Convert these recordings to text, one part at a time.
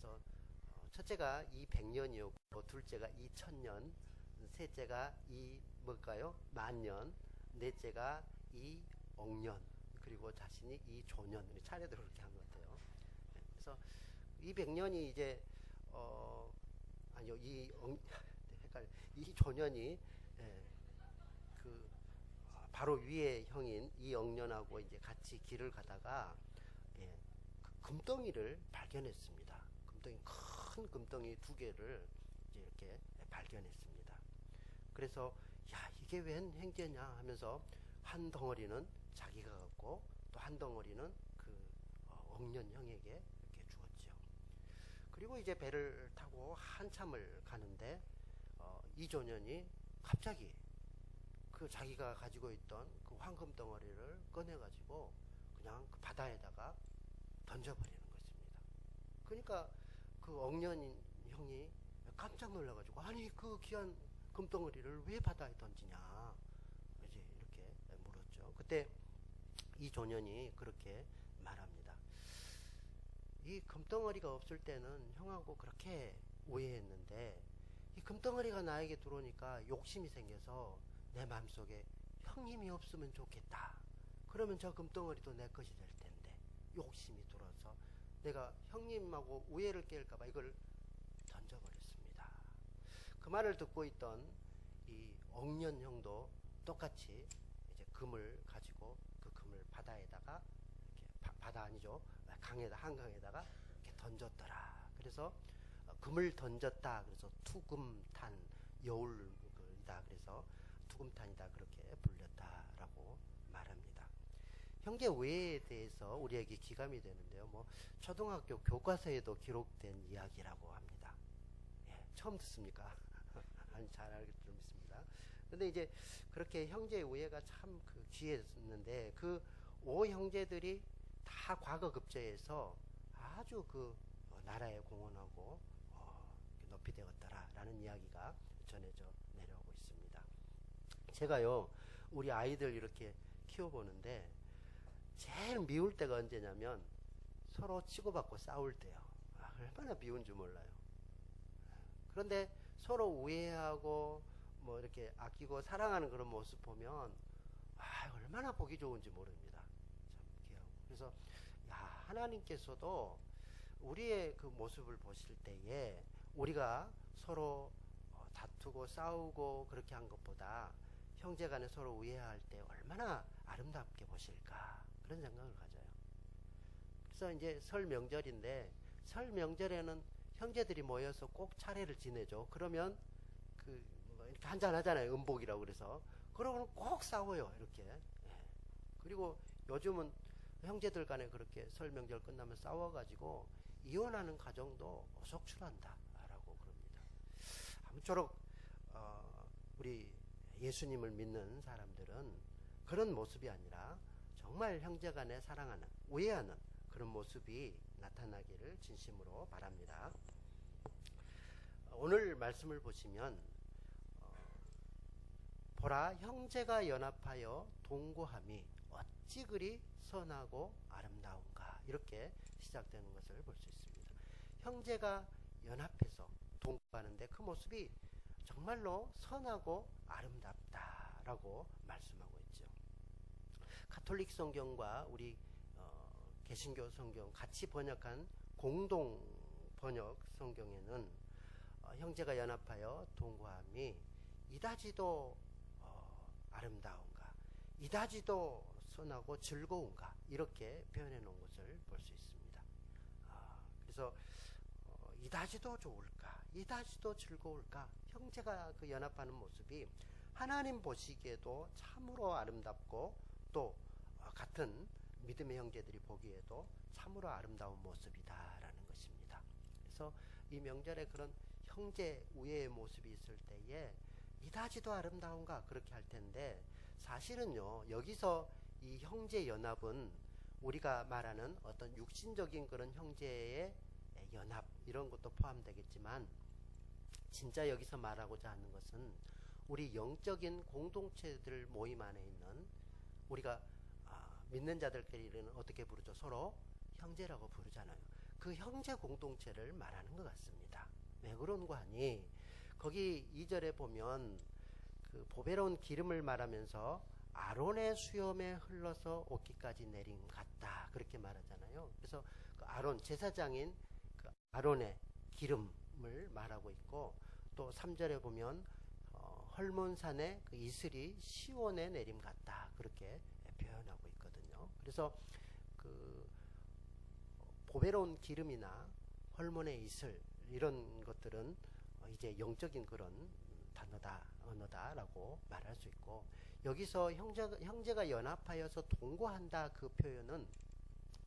그래서 첫째가 이 100년이었고 둘째가 이 1000년, 셋째가 이 뭘까요? 만년, 넷째가 이 억년, 그리고 자신이 이 조년. 차례대로 그렇게 한 것 같아요. 그래서 이 100년이 이제 아니요, 헷갈려. 이 조년이 그 바로 위에 형인 이 억년하고 이제 같이 길을 가다가 그 금덩이를 발견했습니다. 큰 금덩이 두 개를 이제 이렇게 발견했습니다. 그래서 야, 이게 웬 행제냐 하면서 한 덩어리는 자기가 갖고 또 한 덩어리는 그 억년 형에게 이렇게 주었죠. 그리고 이제 배를 타고 한참을 가는데 이 조년이 갑자기 그 자기가 가지고 있던 그 황금 덩어리를 꺼내 가지고 그냥 그 바다에다가 던져버리는 것입니다. 그러니까 그 억년 형이 깜짝 놀라가지고, 아니 그 귀한 금덩어리를 왜 바다에 던지냐 이제 이렇게 물었죠. 그때 이 조년이 그렇게 말합니다. 이 금덩어리가 없을 때는 형하고 그렇게 오해했는데 이 금덩어리가 나에게 들어오니까 욕심이 생겨서 내 마음속에 형님이 없으면 좋겠다. 그러면 저 금덩어리도 내 것이 될 텐데 욕심이 들어서 내가 형님하고 오해를 깰까봐 이걸 던져버렸습니다. 그 말을 듣고 있던 이 억년 형도 똑같이 이제 금을 가지고 그 금을 바다에다가 이렇게 바다 아니죠, 한강에다가 이렇게 던졌더라. 그래서 금을 던졌다. 그래서 투금탄, 여울이다. 그래서 투금탄이다 그렇게 불렸다라고 말합니다. 형제 오해에 대해서 우리에게 기감이 되는데요. 뭐 초등학교 교과서에도 기록된 이야기라고 합니다. 예, 처음 듣습니까? 아니, 잘 알겠죠, 믿습니다. 근데 이제 그렇게 형제 오해가 참 그 귀했는데 그 5형제들이 다 과거 급제해서 아주 그 나라에 공헌하고 높이 되었더라라는 이야기가 전해져 내려오고 있습니다. 제가요, 우리 아이들 이렇게 키워보는데 제일 미울 때가 언제냐면 서로 치고받고 싸울 때요. 얼마나 미운 줄 몰라요. 그런데 서로 우애하고 뭐 이렇게 아끼고 사랑하는 그런 모습 보면 얼마나 보기 좋은지 모릅니다. 참 귀하고. 그래서 하나님께서도 우리의 그 모습을 보실 때에 우리가 서로 다투고 싸우고 그렇게 한 것보다 형제간에 서로 우애할 때 얼마나 아름답게 보실까, 그런 생각을 가져요. 그래서 이제 설 명절인데 설 명절에는 형제들이 모여서 꼭 차례를 지내죠. 그러면 뭐 이렇게 한잔 하잖아요. 음복이라고 그래서. 그러고는 꼭 싸워요. 이렇게. 그리고 요즘은 형제들 간에 그렇게 설 명절 끝나면 싸워가지고 이혼하는 가정도 속출한다 라고 그럽니다. 아무쪼록 우리 예수님을 믿는 사람들은 그런 모습이 아니라 정말 형제간에 사랑하는, 우애하는 그런 모습이 나타나기를 진심으로 바랍니다. 오늘 말씀을 보시면 보라, 형제가 연합하여 동거함이 어찌 그리 선하고 아름다운가, 이렇게 시작되는 것을 볼 수 있습니다. 형제가 연합해서 동거하는데 그 모습이 정말로 선하고 아름답다라고 말씀하고 있죠. 가톨릭 성경과 우리 개신교 성경 같이 번역한 공동 번역 성경에는 형제가 연합하여 동거함이 이다지도 아름다운가, 이다지도 선하고 즐거운가, 이렇게 표현해 놓은 것을 볼 수 있습니다. 그래서 이다지도 좋을까, 이다지도 즐거울까, 형제가 그 연합하는 모습이 하나님 보시기에도 참으로 아름답고 또 같은 믿음의 형제들이 보기에도 참으로 아름다운 모습이다라는 것입니다. 그래서 이 명절에 그런 형제 우애의 모습이 있을 때에 이다지도 아름다운가, 그렇게 할 텐데 사실은요, 여기서 이 형제 연합은 우리가 말하는 어떤 육신적인 그런 형제의 연합, 이런 것도 포함되겠지만 진짜 여기서 말하고자 하는 것은 우리 영적인 공동체들 모임 안에 있는, 우리가 믿는 자들끼리는 어떻게 부르죠? 서로 형제라고 부르잖아요. 그 형제 공동체를 말하는 것 같습니다. 왜 그런가 하니 거기 2절에 보면 그 보배로운 기름을 말하면서 아론의 수염에 흘러서 옷깃까지 내린 같다 그렇게 말하잖아요. 그래서 그 아론 제사장인 그 아론의 기름을 말하고 있고, 또 3절에 보면 헐몬산의 그 이슬이 시온에 내림 같다 그렇게 표현하고 있거든요. 그래서 그 보배로운 기름이나 헐몬의 이슬 이런 것들은 이제 영적인 그런 단어다 언어다라고 말할 수 있고, 여기서 형제가 연합하여서 동거한다 그 표현은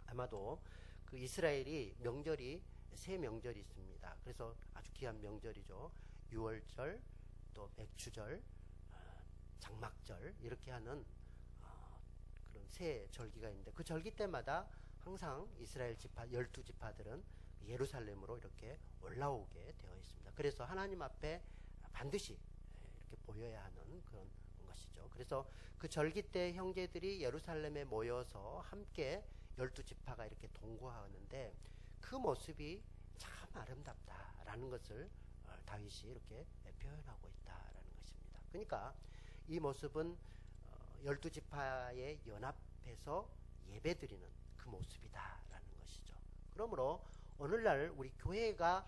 아마도 그 이스라엘이 명절이 세 명절이 있습니다. 그래서 아주 귀한 명절이죠. 유월절, 또 맥추절, 장막절 이렇게 하는 그런 세 절기가 있는데, 그 절기 때마다 항상 이스라엘 지파 12지파들은 예루살렘으로 이렇게 올라오게 되어 있습니다. 그래서 하나님 앞에 반드시 이렇게 보여야 하는 그런 것이죠. 그래서 그 절기 때 형제들이 예루살렘에 모여서 함께 12지파가 이렇게 동거하는데 그 모습이 참 아름답다라는 것을 다윗이 이렇게 표현하고 있다라는 것입니다. 그러니까 이 모습은 12지파의 연합해서 예배드리는 그 모습이다라는 것이죠. 그러므로 오늘날 우리 교회가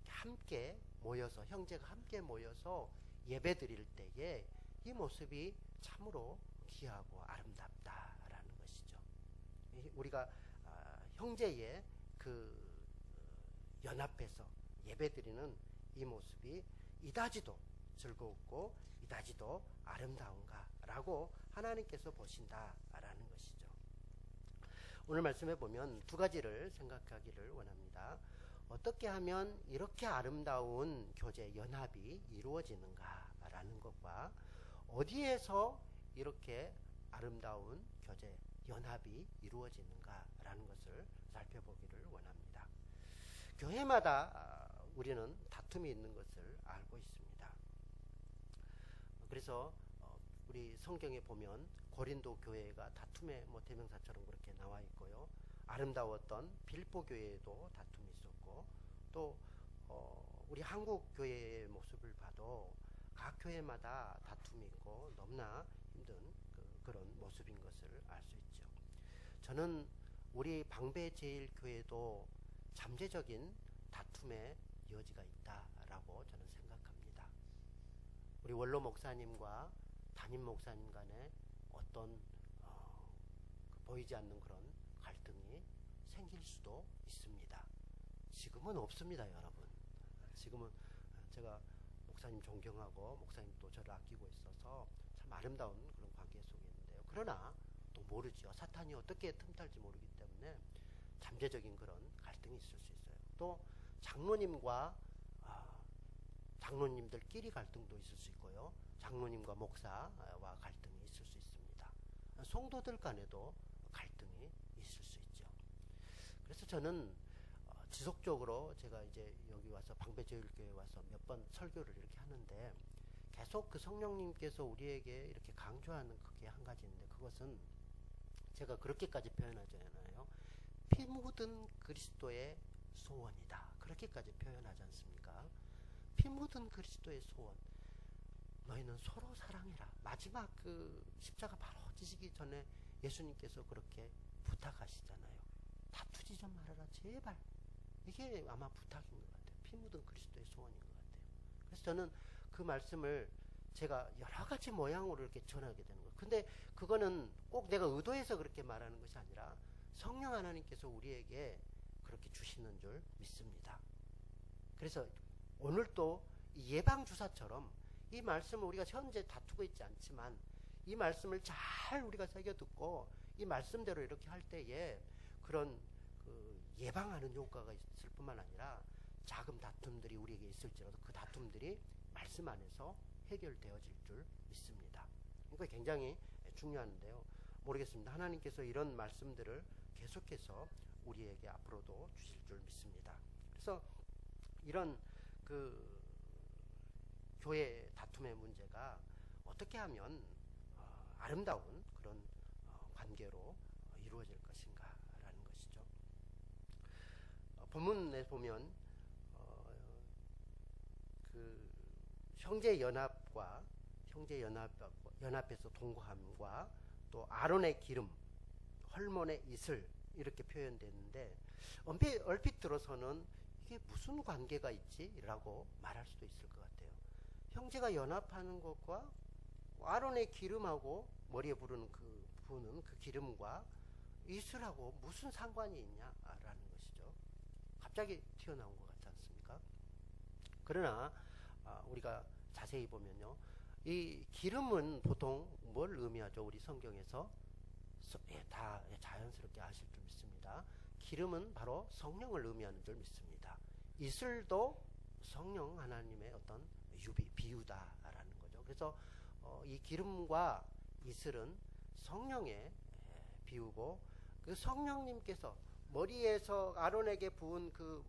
함께 모여서, 형제가 함께 모여서 예배드릴 때에 이 모습이 참으로 귀하고 아름답다라는 것이죠. 우리가 형제의 그 연합해서 예배드리는 이 모습이 이다지도 즐겁고 이다지도 아름다운가라고 하나님께서 보신다라는 것이죠. 오늘 말씀해 보면 두 가지를 생각하기를 원합니다. 어떻게 하면 이렇게 아름다운 교제 연합이 이루어지는가라는 것과 어디에서 이렇게 아름다운 교제 연합이 이루어지는가라는 것을 살펴보기를 원합니다. 교회마다 우리는 다툼이 있는 것을 알고 있습니다. 그래서 우리 성경에 보면 고린도 교회가 다툼의 대명사처럼 그렇게 나와 있고요. 아름다웠던 빌보 교회에도 다툼이 있었고, 또 우리 한국 교회의 모습을 봐도 각 교회마다 다툼이 있고 너무나 힘든 그런 모습인 것을 알 수 있죠. 저는 우리 방배제일교회도 잠재적인 다툼의 여지가 있다라고 저는 생각합니다. 우리 원로 목사님과 담임 목사님 간에 어떤 보이지 않는 그런 갈등이 생길 수도 있습니다. 지금은 없습니다, 여러분. 지금은 제가 목사님 존경하고 목사님도 저를 아끼고 있어서 참 아름다운 그런 관계 속에 있는데요. 그러나 또 모르죠. 사탄이 어떻게 틈탈지 모르기 때문에 잠재적인 그런 갈등이 있을 수 있어요. 또 장로님과 장로님들끼리 갈등도 있을 수 있고요. 장로님과 목사와 갈등이 있을 수 있습니다. 성도들 간에도 갈등이 있을 수 있죠. 그래서 저는 지속적으로 제가 이제 여기 와서 방배제일교회 와서 몇 번 설교를 이렇게 하는데 계속 그 성령님께서 우리에게 이렇게 강조하는 그게 한 가지 있는데, 그것은 제가 그렇게까지 표현하잖아요. 피 묻은 그리스도의 소원이다. 그렇게까지 표현하지 않습니까? 피 묻은 그리스도의 소원. 너희는 서로 사랑해라. 마지막 그 십자가 바로 지시기 전에 예수님께서 그렇게 부탁하시잖아요. 다투지 좀 말아라. 제발. 이게 아마 부탁인 것 같아요. 피 묻은 그리스도의 소원인 것 같아요. 그래서 저는 그 말씀을 제가 여러 가지 모양으로 이렇게 전하게 되는 거예요. 근데 그거는 꼭 내가 의도해서 그렇게 말하는 것이 아니라 성령 하나님께서 우리에게 그렇게 주시는 줄 믿습니다. 그래서 오늘도 예방주사처럼 이 말씀을 우리가 현재 다투고 있지 않지만 이 말씀을 잘 우리가 새겨 듣고 이 말씀대로 이렇게 할 때에 그런 예방하는 효과가 있을 뿐만 아니라 작은 다툼들이 우리에게 있을지라도 그 다툼들이 말씀 안에서 해결되어질 줄 믿습니다. 이거 굉장히 중요한데요. 모르겠습니다. 하나님께서 이런 말씀들을 계속해서 우리에게 앞으로도 주실 줄 믿습니다. 그래서 이런 그 교회 다툼의 문제가 어떻게 하면 아름다운 그런 관계로 이루어질 것인가라는 것이죠. 본문에 보면 그 형제 연합에서 동거함과 또 아론의 기름, 헐몬의 이슬 이렇게 표현됐는데 얼핏 들어서는 이게 무슨 관계가 있지? 라고 말할 수도 있을 것 같아요. 형제가 연합하는 것과 아론의 기름하고 머리에 부르는 부는 그 기름과 이슬하고 무슨 상관이 있냐라는 것이죠. 갑자기 튀어나온 것 같지 않습니까? 그러나 우리가 자세히 보면요, 이 기름은 보통 뭘 의미하죠? 우리 성경에서 다 자연스럽게 아실 줄 믿습니다. 기름은 바로 성령을 의미하는 줄 믿습니다. 이슬도 성령 하나님의 어떤 비유다라는 거죠. 그래서 이 기름과 이슬은 성령의 비유고, 그 성령님께서 머리에서 아론에게 부은 그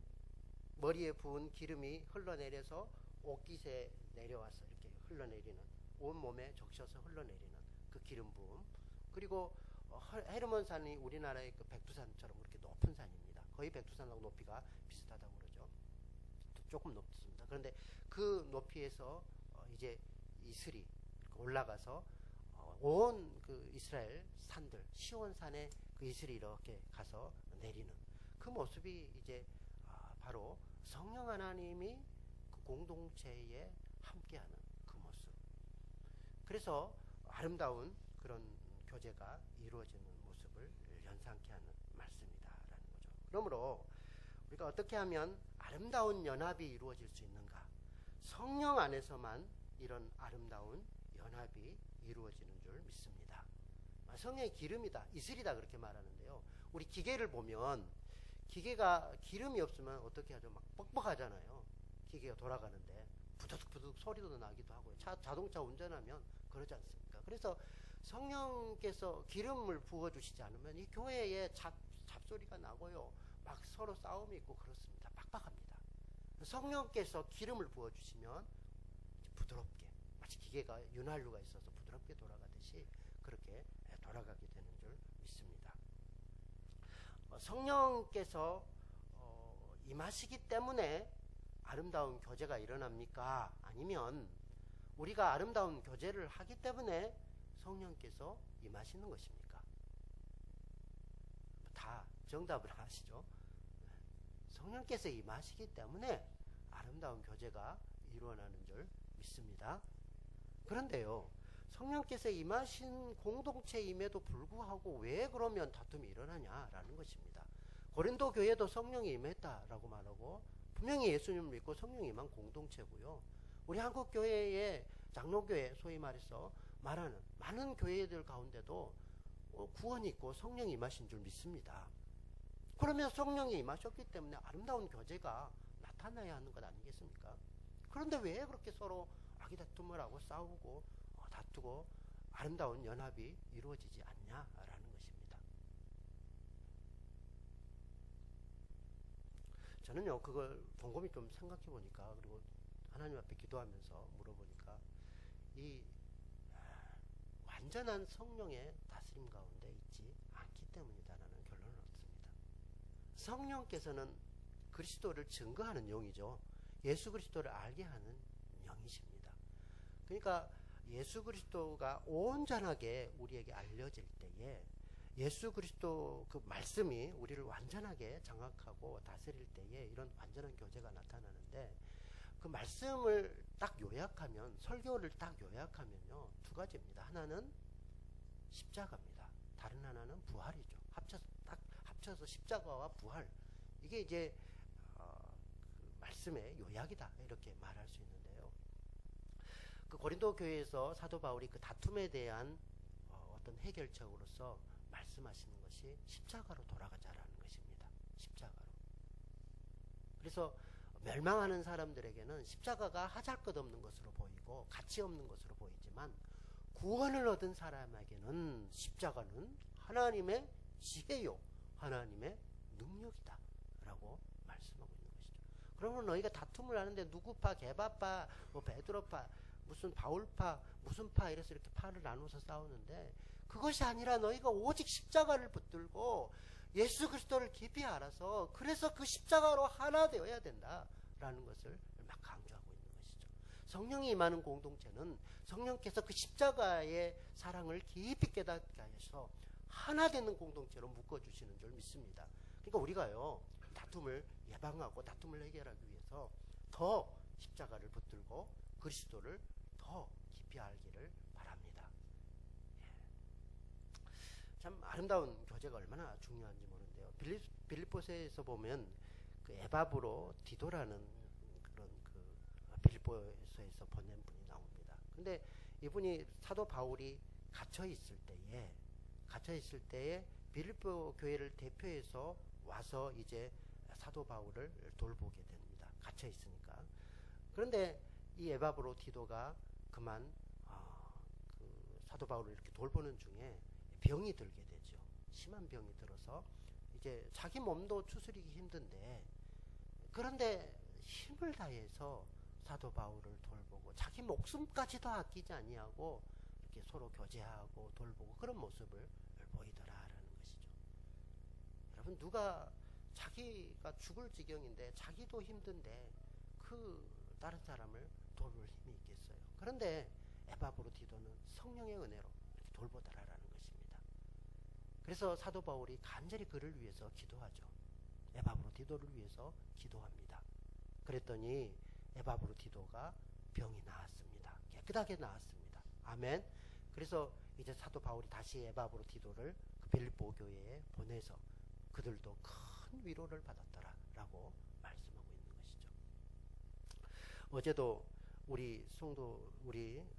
머리에 부은 기름이 흘러내려서 옷깃에 내려와서 이렇게 흘러내리는, 온몸에 적셔서 흘러내리는 그 기름 부음. 그리고 헤르몬산이 우리나라의 그 백두산처럼 그렇게 높은 산입니다. 거의 백두산하고 높이가 비슷하다고 그러죠. 조금 높습니다. 그런데 그 높이에서 이제 이슬이 올라가서 온 그 이스라엘 산들, 시온산에 그 이슬이 이렇게 가서 내리는 그 모습이 이제 바로 성령 하나님이 그 공동체에 함께하는 그 모습. 그래서 아름다운 그런 교제가 이루어지는 모습을 연상케 하는 말씀이다라는 거죠. 그러므로 우리가 어떻게 하면 아름다운 연합이 이루어질 수 있는가? 성령 안에서만 이런 아름다운 연합이 이루어지는 줄 믿습니다. 성령의 기름이다, 이슬이다 그렇게 말하는데요. 우리 기계를 보면 기계가 기름이 없으면 어떻게 하죠? 막 뻑뻑하잖아요. 기계가 돌아가는데 부득부득 소리도 나기도 하고요. 자동차 운전하면 그러지 않습니까? 그래서 성령께서 기름을 부어주시지 않으면 이 교회에 잡소리가 나고요, 막 서로 싸움이 있고 그렇습니다. 빡빡합니다. 성령께서 기름을 부어주시면 부드럽게, 마치 기계가 윤활유가 있어서 부드럽게 돌아가듯이 그렇게 돌아가게 되는 줄 믿습니다. 성령께서 임하시기 때문에 아름다운 교제가 일어납니까? 아니면 우리가 아름다운 교제를 하기 때문에 성령께서 임하시는 것입니까? 다 정답을 하시죠. 성령께서 임하시기 때문에 아름다운 교제가 일어나는 줄 믿습니다. 그런데요, 성령께서 임하신 공동체임에도 불구하고 왜 그러면 다툼이 일어나냐라는 것입니다. 고린도 교회도 성령이 임했다라고 말하고 분명히 예수님을 믿고 성령이 임한 공동체고요. 우리 한국 교회의 장로교회, 소위 말해서 말하는 많은 교회들 가운데도 구원이 있고 성령이 임하신 줄 믿습니다. 그러면 성령이 임하셨기 때문에 아름다운 교제가 나타나야 하는 것 아니겠습니까? 그런데 왜 그렇게 서로 아기다툼을 하고 싸우고 다투고 아름다운 연합이 이루어지지 않냐라는 것입니다. 저는요, 그걸 곰곰이 좀 생각해 보니까, 그리고 하나님 앞에 기도하면서 물어보니까 이 완전한 성령의 다스림 가운데 있지 않기 때문이다라는 결론을 얻습니다. 성령께서는 그리스도를 증거하는 영이죠. 예수 그리스도를 알게 하는 영이십니다. 그러니까 예수 그리스도가 온전하게 우리에게 알려질 때에 예수 그리스도 그 말씀이 우리를 완전하게 장악하고 다스릴 때에 이런 완전한 교제가 나타나는데, 그 말씀을 딱 요약하면, 설교를 딱 요약하면요, 두 가지입니다. 하나는 십자가입니다. 다른 하나는 부활이죠. 합쳐서 십자가와 부활, 이게 이제 그 말씀의 요약이다 이렇게 말할 수 있는데요. 그 고린도 교회에서 사도 바울이 그 다툼에 대한 어떤 해결책으로서 말씀하시는 것이 십자가로 돌아가자라는 것입니다. 십자가로. 그래서 멸망하는 사람들에게는 십자가가 하잘것없는 것으로 보이고 가치 없는 것으로 보이지만, 구원을 얻은 사람에게는 십자가는 하나님의 지혜요 하나님의 능력이다 라고 말씀하고 있는 것이죠. 그러면 너희가 다툼을 하는데 누구파, 게바파, 뭐 베드로파, 무슨 바울파, 무슨 파 이렇게 파를 나눠서 싸우는데, 그것이 아니라 너희가 오직 십자가를 붙들고 예수 그리스도를 깊이 알아서 그래서 그 십자가로 하나 되어야 된다라는 것을 막 강조하고 있는 것이죠. 성령이 임하는 공동체는 성령께서 그 십자가의 사랑을 깊이 깨닫게 하셔서 하나 되는 공동체로 묶어주시는 줄 믿습니다. 그러니까 우리가요, 다툼을 예방하고 다툼을 해결하기 위해서 더 십자가를 붙들고 그리스도를 더 깊이 알기를 바랍니다. 참 아름다운 교제가 얼마나 중요한지 모르는데요. 빌립보서에서 보면 그 에바브로 디도라는 그런 그 빌립보서에서 보낸 분이 나옵니다. 근데 이분이 사도 바울이 갇혀 있을 때에 빌립보 교회를 대표해서 와서 이제 사도 바울을 돌보게 됩니다. 갇혀 있으니까. 그런데 이 에바브로 디도가 그만 그 사도 바울을 이렇게 돌보는 중에 병이 들게 되죠. 심한 병이 들어서 이제 자기 몸도 추스리기 힘든데, 그런데 힘을 다해서 사도 바울을 돌보고 자기 목숨까지도 아끼지 아니하고 이렇게 서로 교제하고 돌보고 그런 모습을 보이더라라는 것이죠. 여러분, 누가 자기가 죽을 지경인데 자기도 힘든데 그 다른 사람을 돌볼 힘이 있겠어요. 그런데 에바브로 디도는 성령의 은혜로 이렇게 돌보더라라는 것입니다. 그래서 사도 바울이 간절히 그를 위해서 기도하죠. 에바브로 디도를 위해서 기도합니다. 그랬더니 에바브로 디도가 병이 나았습니다. 깨끗하게 나았습니다. 아멘. 그래서 이제 사도 바울이 다시 에바브로 디도를 그 빌립보 교회에 보내서 그들도 큰 위로를 받았더라라고 말씀하고 있는 것이죠. 어제도 우리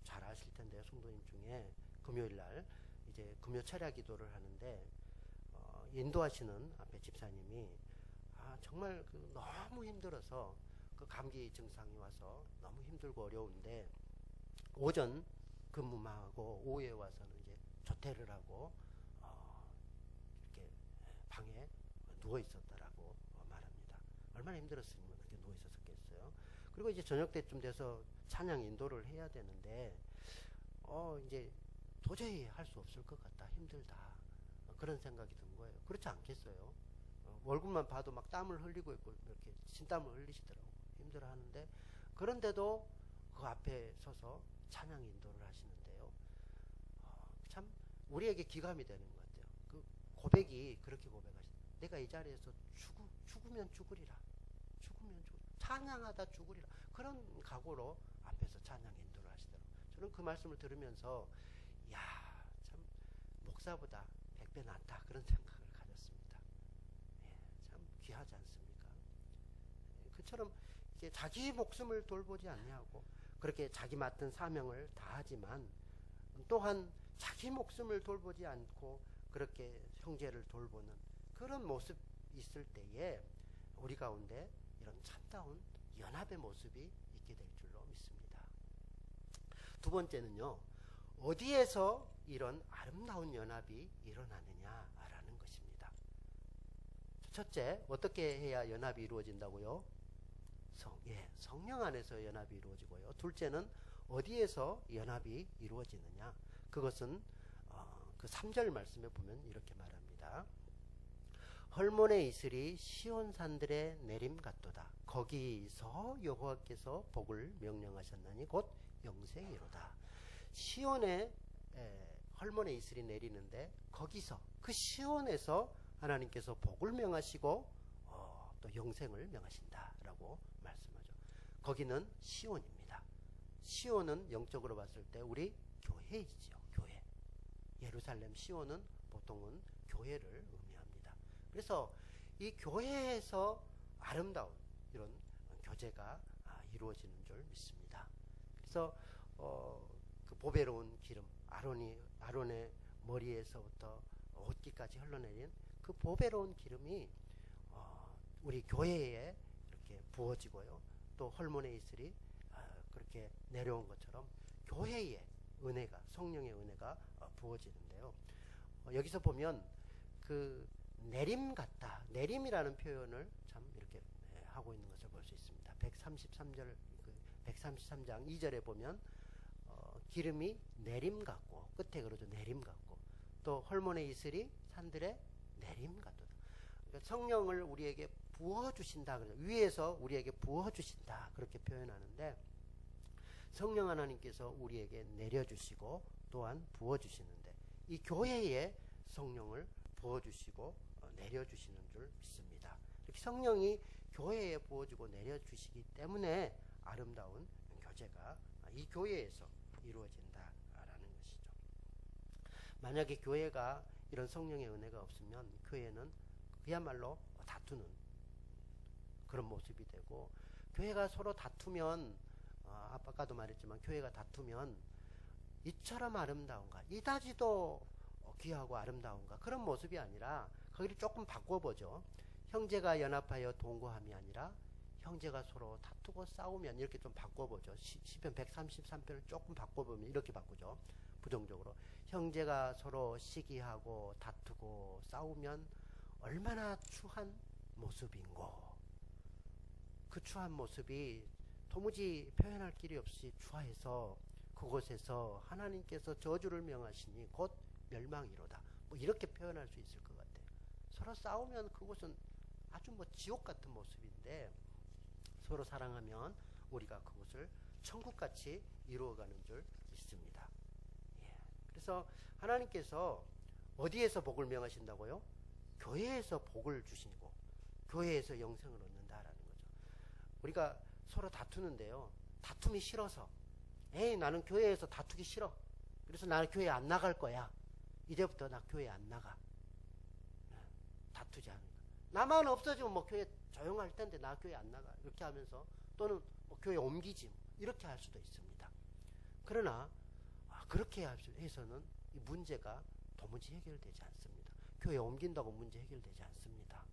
잘 아실 텐데, 성도님 중에 금요일 날 이제 금요 철야 기도를 하는데 인도하시는 앞에 집사님이 정말 너무 힘들어서 그 감기 증상이 와서 너무 힘들고 어려운데 오전 근무만 하고 오후에 와서는 이제 조퇴를 하고 이렇게 방에 누워 있었다라고 말합니다. 얼마나 힘들었으면 그렇게 누워 있었겠어요. 그리고 이제 저녁 때쯤 돼서 찬양 인도를 해야 되는데 이제 도저히 할 수 없을 것 같다, 힘들다, 그런 생각이 든 거예요. 그렇지 않겠어요? 얼굴만 봐도 막 땀을 흘리고 있고 이렇게 진땀을 흘리시더라고요. 힘들어하는데, 그런데도 그 앞에 서서 찬양 인도를 하시는데요. 참 우리에게 기감이 되는 것 같아요. 그 고백이 그렇게 고백하시죠. 내가 이 자리에서 죽으면 죽으리라. 찬양하다 죽으리라. 그런 각오로 앞에서 찬양 인도를 하시더라고요. 저는 그 말씀을 들으면서 참 목사보다 100배 낫다, 그런 생각을 가졌습니다. 참 귀하지 않습니까? 그처럼 이제 자기 목숨을 돌보지 않냐고 그렇게 자기 맡은 사명을 다하지만 또한 자기 목숨을 돌보지 않고 그렇게 형제를 돌보는 그런 모습 있을 때에 우리 가운데 이런 참다운 연합의 모습이 있게 될 줄로 믿습니다. 두 번째는요, 어디에서 이런 아름다운 연합이 일어나느냐라는 것입니다. 첫째, 어떻게 해야 연합이 이루어진다고요? 성령 안에서 연합이 이루어지고요. 둘째는 어디에서 연합이 이루어지느냐? 그것은 그 3절 말씀에 보면 이렇게 말합니다. 헐몬의 이슬이 시온산들의 내림 같도다. 거기서 여호와께서 복을 명령하셨나니 곧 영생이로다. 시온에 헐몬의 이슬이 내리는데 거기서 그 시온에서 하나님께서 복을 명하시고 또 영생을 명하신다라고 말씀하죠. 거기는 시온입니다. 시온은 영적으로 봤을 때 우리 교회이죠. 교회. 예루살렘 시온은 보통은 교회를 의미합니다. 그래서 이 교회에서 아름다운 이런 교제가 이루어지는 줄 믿습니다. 그래서 그 보배로운 기름, 아론의 머리에서부터 옷깃까지 흘러내린 그 보배로운 기름이 우리 교회에 이렇게 부어지고요. 또 헐몬의 이슬이 그렇게 내려온 것처럼 교회에 은혜가, 성령의 은혜가 부어지는데요. 여기서 보면 그 내림 같다, 내림이라는 표현을 참 이렇게 하고 있는 것을 볼 수 있습니다. 133장 2절에 보면 기름이 내림 같고, 끝에 그러죠. 내림 같고, 또 헐몬의 이슬이 산들의 내림 같도다. 그러니까 성령을 우리에게 부어주신다. 위에서 우리에게 부어주신다. 그렇게 표현하는데 성령 하나님께서 우리에게 내려주시고 또한 부어주시는데 이 교회에 성령을 부어주시고 내려주시는 줄 믿습니다. 이렇게 성령이 교회에 부어주고 내려주시기 때문에 아름다운 교제가 이 교회에서 이루어진다라는 것이죠. 만약에 교회가 이런 성령의 은혜가 없으면 교회는 그야말로 다투는 그런 모습이 되고, 교회가 서로 다투면 아까도 말했지만 교회가 다투면 이처럼 아름다운가, 이다지도 귀하고 아름다운가, 그런 모습이 아니라 거기를 조금 바꿔보죠. 형제가 연합하여 동거함이 아니라 형제가 서로 다투고 싸우면, 이렇게 좀 바꿔보죠. 시편 133편을 조금 바꿔보면 이렇게 바꾸죠. 부정적으로 형제가 서로 시기하고 다투고 싸우면 얼마나 추한 모습인고. 그 추한 모습이 도무지 표현할 길이 없이 추하해서 그곳에서 하나님께서 저주를 명하시니 곧 멸망이로다. 뭐 이렇게 표현할 수 있을 것 같아요. 서로 싸우면 그곳은 아주 뭐 지옥 같은 모습인데, 서로 사랑하면 우리가 그곳을 천국같이 이루어가는 줄 믿습니다. 예. 그래서 하나님께서 어디에서 복을 명하신다고요? 교회에서 복을 주시고 교회에서 영생을 얻는다라는 거죠. 우리가 서로 다투는데요, 다툼이 싫어서, 에이 나는 교회에서 다투기 싫어, 그래서 나는 교회 안 나갈 거야, 이제부터 나 교회 안 나가, 다투지 않으니까. 나만 없어지면 뭐 교회 조용할 텐데 나 교회 안 나가, 이렇게 하면서, 또는 뭐 교회 옮기지, 이렇게 할 수도 있습니다. 그러나 그렇게 해서는 이 문제가 도무지 해결되지 않습니다. 교회 옮긴다고 문제 해결되지 않습니다.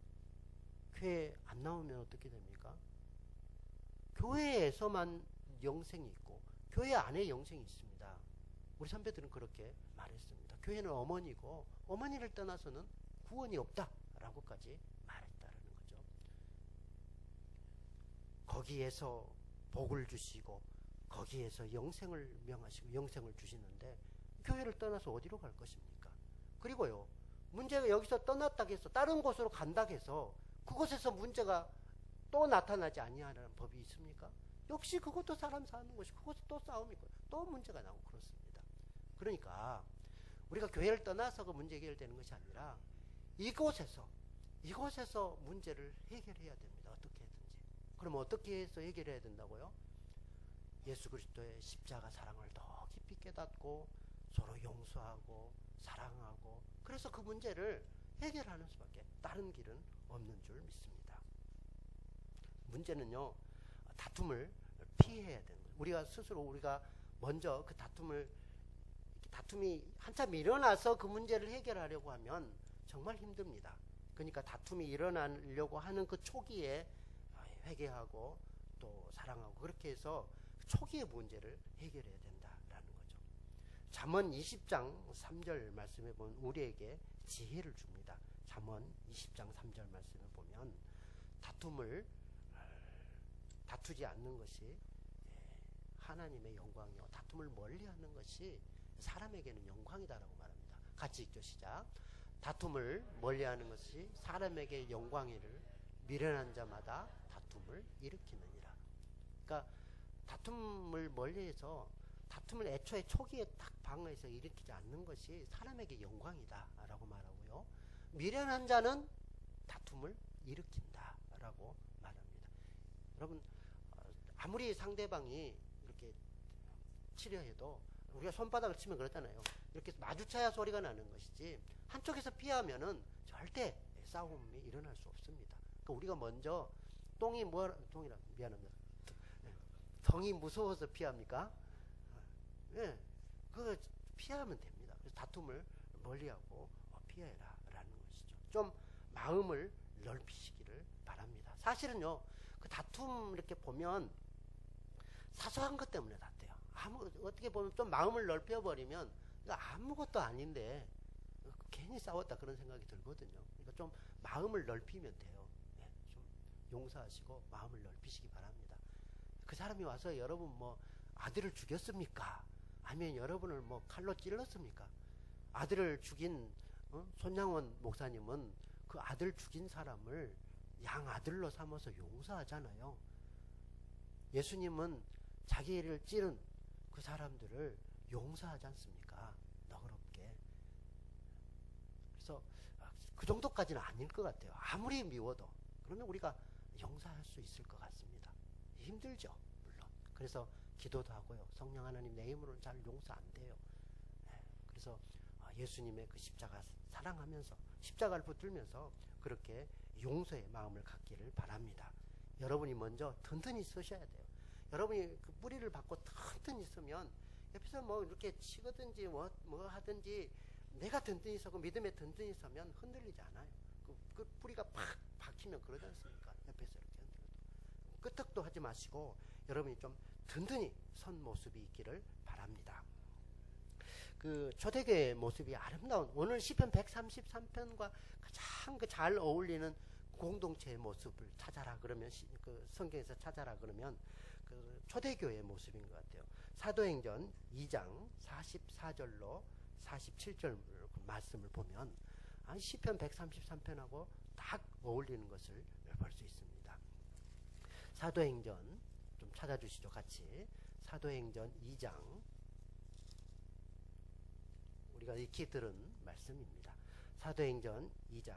교회 안 나오면 어떻게 됩니까? 교회에서만 영생이 있고 교회 안에 영생이 있습니다. 우리 선배들은 그렇게 말했습니다. 교회는 어머니고 어머니를 떠나서는 구원이 없다라고까지 말했다라는 거죠. 거기에서 복을 주시고 거기에서 영생을 명하시고 영생을 주시는데 교회를 떠나서 어디로 갈 것입니까? 그리고요, 문제가 여기서 떠났다고 해서 다른 곳으로 간다고 해서 그곳에서 문제가 또 나타나지 아니하는 법이 있습니까? 역시 그것도 사람 사는 것이, 그것도 또 싸움이 있고 또 문제가 나오고 그렇습니다. 그러니까 우리가 교회를 떠나서 그 문제 해결되는 것이 아니라 이곳에서 문제를 해결해야 됩니다. 어떻게든지. 그럼 어떻게 해서 해결해야 된다고요? 예수 그리스도의 십자가 사랑을 더 깊이 깨닫고 서로 용서하고 사랑하고, 그래서 그 문제를 해결하는 수밖에 다른 길은 없는 줄 믿습니다. 문제는요, 다툼을 피해야 되는 거예요. 우리가 스스로, 우리가 먼저 그 다툼이 한참 일어나서 그 문제를 해결하려고 하면 정말 힘듭니다. 그러니까 다툼이 일어나려고 하는 그 초기에 회개하고 또 사랑하고, 그렇게 해서 초기의 문제를 해결해야 된다라는 거죠. 잠언 20장 3절 말씀에 보면 우리에게 지혜를 줍니다. 잠언 20장 3절 말씀에 보면 다투지 않는 것이 하나님의 영광이요, 다툼을 멀리하는 것이 사람에게는 영광이다라고 말합니다. 같이 읽죠. 시작. 다툼을 멀리하는 것이 사람에게 영광이를 미련한 자마다 다툼을 일으키느니라. 그러니까 다툼을 멀리해서, 다툼을 애초에 초기에 딱 방어해서 일으키지 않는 것이 사람에게 영광이다라고 말하고요, 미련한 자는 다툼을 일으킨다라고 말합니다. 여러분, 아무리 상대방이 이렇게 치려해도 우리가 손바닥을 치면 그렇잖아요. 이렇게 마주쳐야 소리가 나는 것이지 한쪽에서 피하면은 절대 싸움이 일어날 수 없습니다. 그러니까 우리가 먼저 똥이 무서워서 피합니까? 예, 그거 피하면 됩니다. 그래서 다툼을 멀리하고 피해라 라는 것이죠. 좀 마음을 넓히시기를 바랍니다. 사실은요, 그 다툼 이렇게 보면 사소한 것 때문에 다투요. 어떻게 보면 좀 마음을 넓혀버리면 아무것도 아닌데 괜히 싸웠다 그런 생각이 들거든요. 그러니까 좀 마음을 넓히면 돼요. 네, 좀 용서하시고 마음을 넓히시기 바랍니다. 그 사람이 와서 여러분 뭐 아들을 죽였습니까? 아니면 여러분을 뭐 칼로 찔렀습니까? 아들을 죽인 손양원 목사님은 그 그 아들 죽인 사람을 양아들로 삼아서 용서하잖아요. 예수님은 자기를 찌른 그 사람들을 용서하지 않습니까? 너그럽게. 그래서 그 정도까지는 아닐 것 같아요. 아무리 미워도. 그러면 우리가 용서할 수 있을 것 같습니다. 힘들죠, 물론. 그래서 기도도 하고요. 성령 하나님, 내 힘으로는 잘 용서 안 돼요. 그래서 예수님의 그 십자가 사랑하면서 십자가를 붙들면서 그렇게 용서의 마음을 갖기를 바랍니다. 여러분이 먼저 든든히 서셔야 돼요. 여러분이 그 뿌리를 받고 든든히 서면 옆에서 뭐 이렇게 치거든지 뭐 하든지 내가 든든히 서고 믿음에 든든히 서면 흔들리지 않아요. 그 뿌리가 팍 박히면 그러지 않습니까? 옆에서 이렇게 흔들어도. 끄떡도 하지 마시고 여러분이 좀 든든히 선 모습이 있기를 바랍니다. 그 초대교회의 모습이 아름다운, 오늘 시편 133편과 가장 그 잘 어울리는 공동체의 모습을 찾아라 그러면, 그 성경에서 찾아라 그러면 그 초대교회의 모습인 것 같아요. 사도행전 2장 44절로 47절 말씀을 보면 시편 133편하고 딱 어울리는 것을 볼 수 있습니다. 사도행전 좀 찾아주시죠, 같이. 사도행전 2장, 우리가 익히 들은 말씀입니다. 사도행전 2장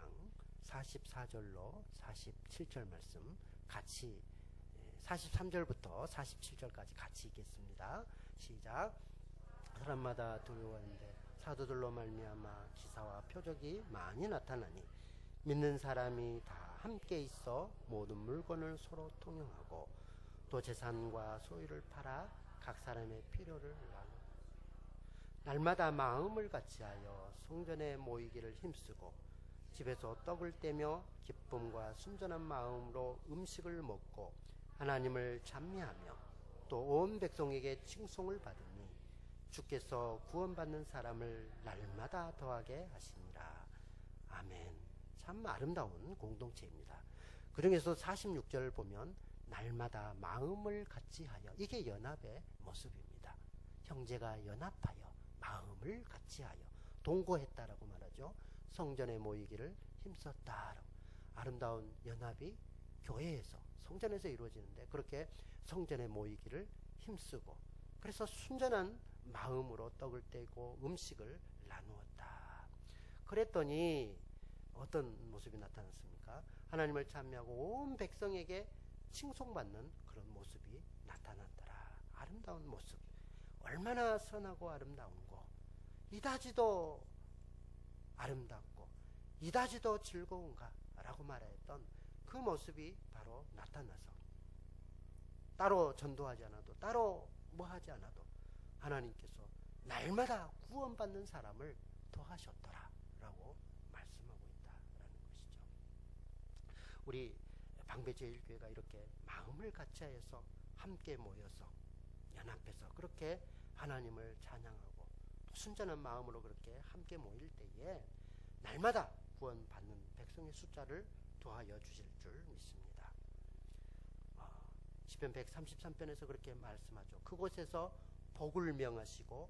44절로 47절 말씀 같이, 43절부터 47절까지 같이 읽겠습니다. 시작. 사람마다 두려워하는데 사도들로 말미암아 기사와 표적이 많이 나타나니 믿는 사람이 다 함께 있어 모든 물건을 서로 통용하고 또 재산과 소유를 팔아 각 사람의 필요를 나누고 날마다 마음을 같이하여 성전에 모이기를 힘쓰고 집에서 떡을 떼며 기쁨과 순전한 마음으로 음식을 먹고 하나님을 찬미하며 또 온 백성에게 칭송을 받으니 주께서 구원받는 사람을 날마다 더하게 하시니라. 아멘. 참 아름다운 공동체입니다. 그 중에서 46절을 보면 날마다 마음을 같이하여, 이게 연합의 모습입니다. 형제가 연합하여 마음을 같이하여 동거했다라고 말하죠. 성전에 모이기를 힘썼다라고. 아름다운 연합이 교회에서, 성전에서 이루어지는데 그렇게 성전에 모이기를 힘쓰고, 그래서 순전한 마음으로 떡을 떼고 음식을 나누었다. 그랬더니 어떤 모습이 나타났습니까? 하나님을 찬미하고 온 백성에게 칭송받는 그런 모습이 나타났더라. 아름다운 모습. 얼마나 선하고 아름다운고, 이다지도 아름답고 이다지도 즐거운가 라고 말했던 그 모습이 바로 나타나서 따로 전도하지 않아도, 따로 뭐 하지 않아도 하나님께서 날마다 구원받는 사람을 더하셨더라 라고 말씀하고 있다라는 것이죠. 우리 방배제일교회가 이렇게 마음을 같이하여서 함께 모여서 연합해서 그렇게 하나님을 찬양하고 순전한 마음으로 그렇게 함께 모일 때에 날마다 구원받는 백성의 숫자를 더하여 주실 줄 믿습니다. 시편 133편에서 그렇게 말씀하죠. 그곳에서 복을 명하시고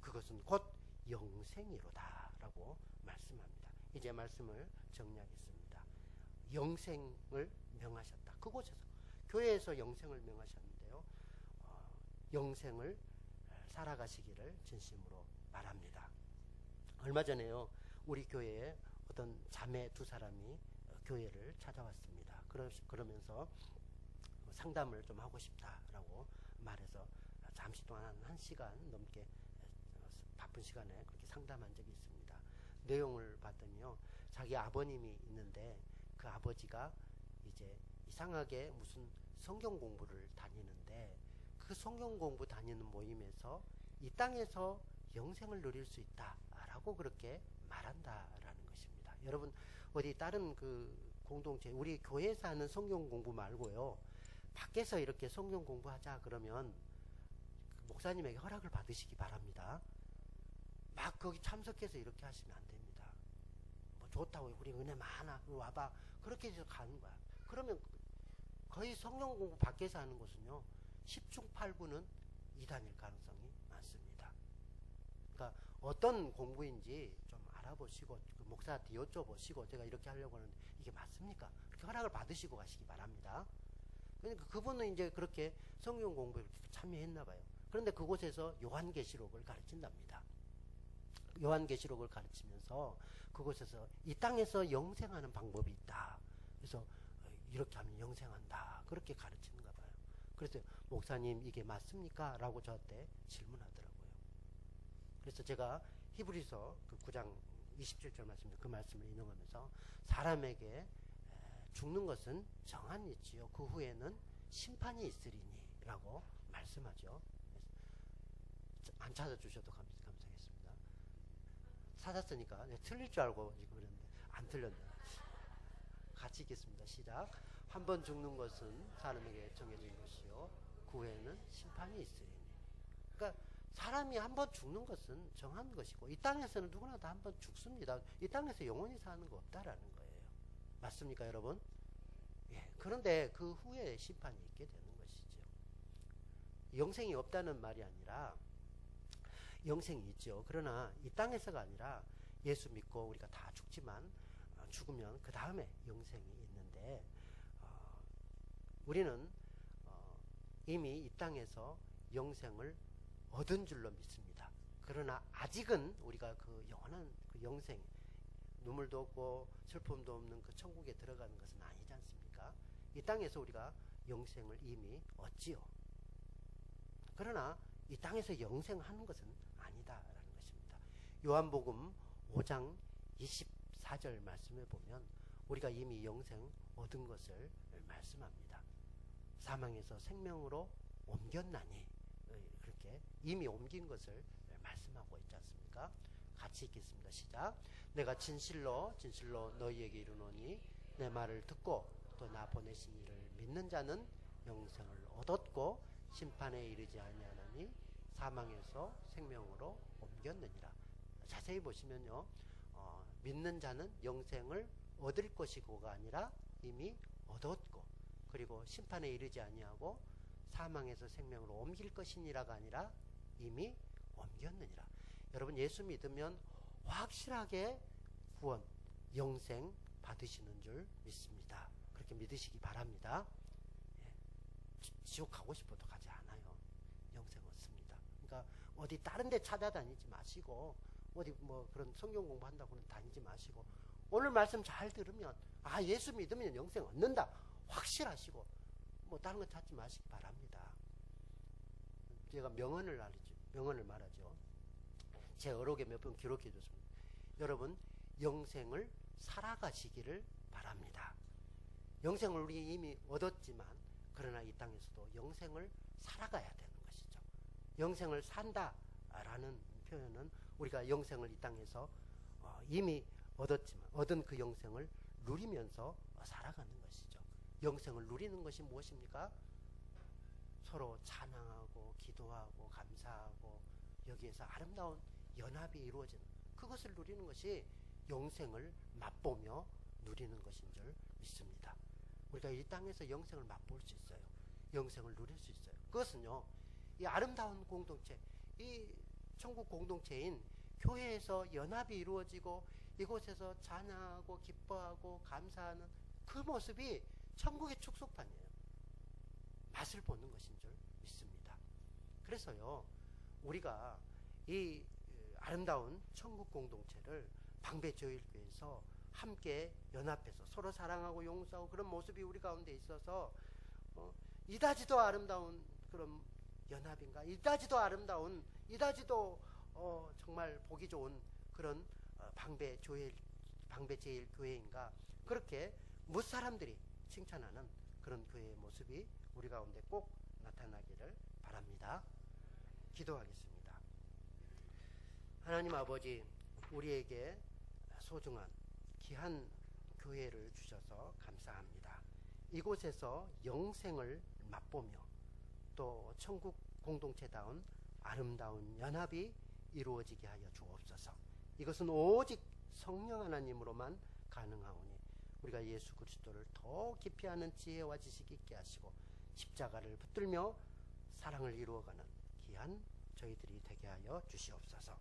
그것은 곧 영생이로다 라고 말씀합니다. 이제 말씀을 정리하겠습니다. 영생을 명하셨다. 그곳에서, 교회에서 영생을 명하셨는데요. 영생을 살아가시기를 진심으로 바랍니다. 얼마 전에요, 우리 교회에 어떤 자매 두 사람이 교회를 찾아왔습니다. 그러면서 상담을 좀 하고 싶다라고 말해서 잠시 동안 한 시간 넘게 바쁜 시간에 그렇게 상담한 적이 있습니다. 내용을 봤더니요, 자기 아버님이 있는데 그 아버지가 이제 이상하게 무슨 성경 공부를 다니는데 그 성경 공부 다니는 모임에서 이 땅에서 영생을 누릴 수 있다라고 그렇게 말한다라는 것입니다. 여러분, 어디 다른 그 공동체, 우리 교회에서 하는 성경 공부 말고요, 밖에서 이렇게 성경 공부하자 그러면 목사님에게 허락을 받으시기 바랍니다. 막 거기 참석해서 이렇게 하시면 안 됩니다. 뭐 좋다고, 우리 은혜 많아, 와봐, 그렇게 해서 가는 거야. 그러면 거의 성경 공부 밖에서 하는 것은요, 10중 8구는 이단일 가능성이 많습니다. 그러니까 어떤 공부인지 좀 알아보시고 그 목사한테 여쭤보시고 제가 이렇게 하려고 하는데 이게 맞습니까? 그렇게 허락을 받으시고 가시기 바랍니다. 그러니까 그분은 이제 그렇게 성경 공부에 참여했나 봐요. 그런데 그곳에서 요한계시록을 가르친답니다. 요한계시록을 가르치면서 그곳에서 이 땅에서 영생하는 방법이 있다. 그래서 이렇게 하면 영생한다. 그렇게 가르치는가 봐요. 그래서 목사님 이게 맞습니까? 라고 저한테 질문하더라고요. 그래서 제가 히브리서 그 9장 27절 말씀인데 그 말씀을 인용하면서 사람에게 죽는 것은 정한 이치요 그 후에는 심판이 있으리니 라고 말씀하죠. 안 찾아주셔도 감사하겠습니다. 찾았으니까 틀릴 줄 알고 지금 그랬는데 안 틀렸네요. 같이 읽겠습니다. 시작. 한 번 죽는 것은 사람에게 정해진 것이요 그 후에는 심판이 있으리니. 그러니까 사람이 한 번 죽는 것은 정한 것이고 이 땅에서는 누구나 다 한 번 죽습니다. 이 땅에서 영원히 사는 거 없다라는 거예요. 맞습니까 여러분? 예. 그런데 그 후에 심판이 있게 되는 것이죠. 영생이 없다는 말이 아니라 영생이 있죠. 그러나 이 땅에서가 아니라 예수 믿고 우리가 다 죽지만 죽으면 그 다음에 영생이 있는데 우리는 이미 이 땅에서 영생을 얻은 줄로 믿습니다. 그러나 아직은 우리가 그 영원한 그 영생, 눈물도 없고 슬픔도 없는 그 천국에 들어가는 것은 아니지 않습니까? 이 땅에서 우리가 영생을 이미 얻지요. 그러나 이 땅에서 영생하는 것은 아니다라는 것입니다. 요한복음 5장 24절 말씀에 보면 우리가 이미 영생 얻은 것을 말씀합니다. 사망에서 생명으로 옮겼나니 그렇게 이미 옮긴 것을 말씀하고 있지 않습니까? 같이 읽겠습니다. 시작. 내가 진실로 너희에게 이르노니 내 말을 듣고 또 나 보내신 이를 믿는 자는 영생을 얻었고 심판에 이르지 아니하나니 사망에서 생명으로 옮겼느니라. 자세히 보시면요, 믿는 자는 영생을 얻을 것이고가 아니라 이미 얻었고, 그리고 심판에 이르지 아니하고 사망에서 생명으로 옮길 것이니라가 아니라 이미 옮겼느니라. 여러분 예수 믿으면 확실하게 구원, 영생 받으시는 줄 믿습니다. 그렇게 믿으시기 바랍니다. 지옥 가고 싶어도 가지 않아요. 영생 얻습니다. 그러니까 어디 다른 데 찾아다니지 마시고 어디 뭐 그런 성경 공부한다고는 다니지 마시고 오늘 말씀 잘 들으면 예수 믿으면 영생 얻는다 확실하시고 뭐 다른 거 찾지 마시기 바랍니다. 제가 명언을 말하죠. 제 어록에 몇 번 기록해 줬습니다. 여러분 영생을 살아가시기를 바랍니다. 영생을 우리 이미 얻었지만 그러나 이 땅에서도 영생을 살아가야 되는 것이죠. 영생을 산다라는 표현은 우리가 영생을 이 땅에서 이미 얻었지만 얻은 그 영생을 누리면서 살아가는 것이죠. 영생을 누리는 것이 무엇입니까? 서로 찬양하고 기도하고 감사하고 여기에서 아름다운 연합이 이루어지는 그것을 누리는 것이 영생을 맛보며 누리는 것인 줄 믿습니다. 우리가 이 땅에서 영생을 맛볼 수 있어요. 영생을 누릴 수 있어요. 그것은요, 이 아름다운 공동체, 이 천국 공동체인 교회에서 연합이 이루어지고 이곳에서 찬양하고 기뻐하고 감사하는 그 모습이 천국의 축소판이에요. 맛을 보는 것인 줄 믿습니다. 그래서요, 우리가 이 아름다운 천국 공동체를 방배조일교에서 함께 연합해서 서로 사랑하고 용서하고 그런 모습이 우리 가운데 있어서 이다지도 아름다운 그런 연합인가, 이다지도 아름다운, 이다지도 정말 보기 좋은 그런 방배제일교회인가, 그렇게 무사람들이 칭찬하는 그런 교회의 모습이 우리 가운데 꼭 나타나기를 바랍니다. 기도하겠습니다. 하나님 아버지, 우리에게 소중한 귀한 교회를 주셔서 감사합니다. 이곳에서 영생을 맛보며 또 천국 공동체다운 아름다운 연합이 이루어지게 하여 주옵소서. 이것은 오직 성령 하나님으로만 가능하오니 우리가 예수 그리스도를 더 깊이 아는 지혜와 지식이 있게 하시고 십자가를 붙들며 사랑을 이루어가는 귀한 저희들이 되게 하여 주시옵소서.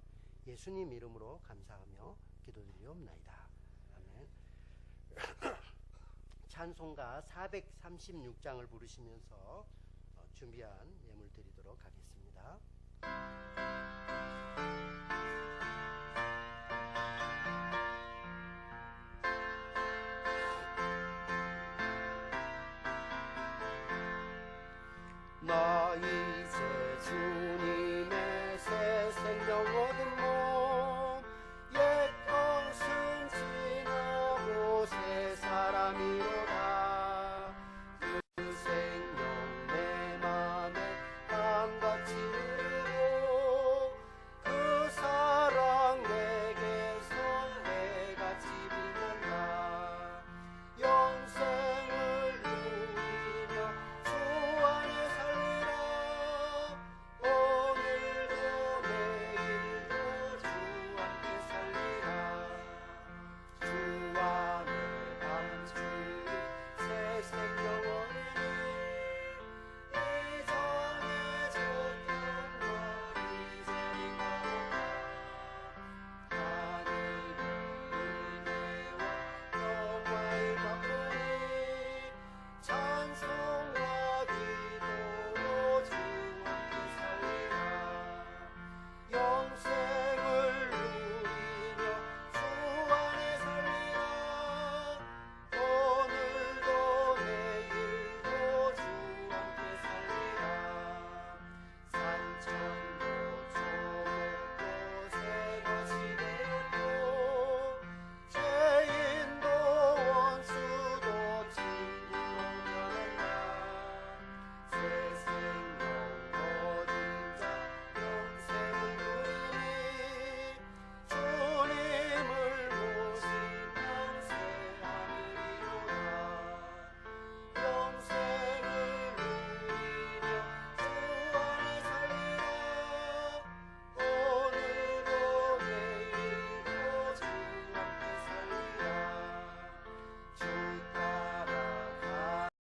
예수님 이름으로 감사하며 기도드리옵나이다. 아멘. 찬송가 436장을 부르시면서 준비한 예물 드리도록 하겠습니다. 나 이제 주님의 새 생명 얻은